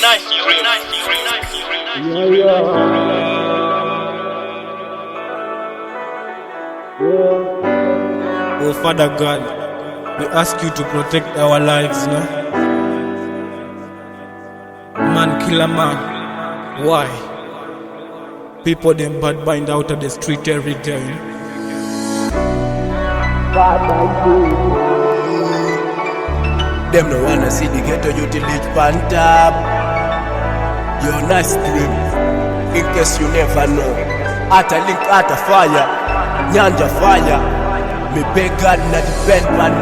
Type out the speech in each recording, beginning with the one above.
Oh Father God, we ask you to protect our lives, no? Man kill a man. Why? People them bad bind out of the street every day. Them no wanna see the ghetto utility pan top. You're not stream, in case you never know. At a link, at a fire, Nyanja fire. Me beg God not depend man.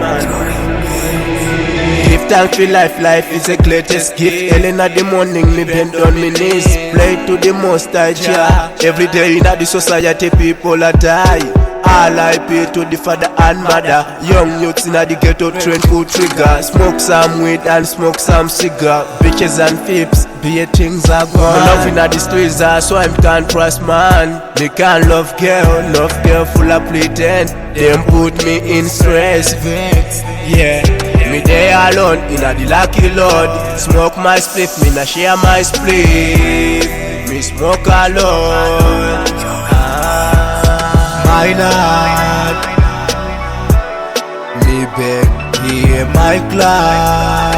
Give thanks for life, life is the greatest gift. Early in the morning, me bend on me knees. Pray to the Most High Jah. Every day in the society, people are die. All I pay to the father and mother. Young youths in the ghetto train pull trigger. Smoke some weed and smoke some cigar. Bitches and fips, be things are gone. Me love in the streets, so I can't trust man. Me can't love girl full of pretend. Them put me in stress, vex, yeah. Me there alone in the lucky Lord. Smoke my spliff, me not share my spliff. Me smoke alone. My Lord, me beg, hear my cry.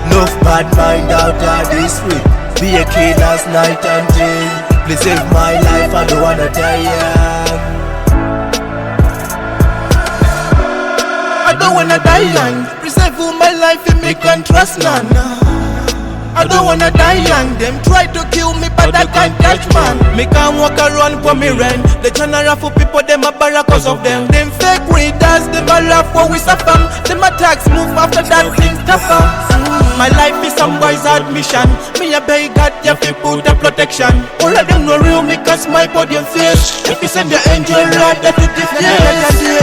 Enough bad mind out of this street. Be a killer's night and day. Please save my life, I don't wanna die young. I don't wanna die young. Preserve my life and me can't trust none. I don't wanna die young. Them try to kill me but I can't touch man. Me can't walk around for me rent. The general for people them a barrack cause of them. Them fake readers, them a laugh for we suffer. Them attacks move after that things tougher. My life is some boy's admission. Me a beg God, you fi put a protection. All of them no real me cause my body and face. If you send the angel right, that to defend.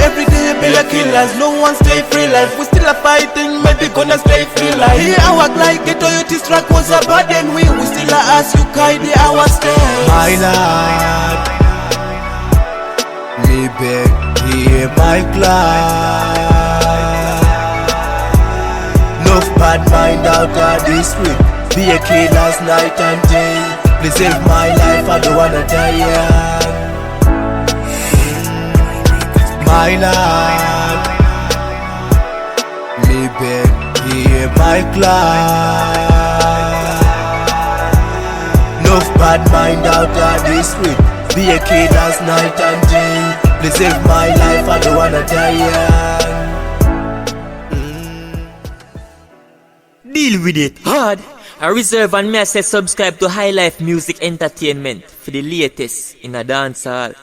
Every day be a killers, no one stay free life. We still a fighting, maybe gonna stay free life. Here I walk like ghetto youth is track was a burden. We still a ask you guide the hour stay. My Lord, me beg, hear my cry. Enough bad mind out of this street. Be a killer's night and day. Please save my life, I don't wanna die young. My Lord, me beg, hear my cry. Enough bad mind out of this street. Be a killer's night and day. Please save my life, I don't wanna die young. Deal with it hard. I reserve and me I say subscribe to High Life Music Entertainment for the latest in a dancehall.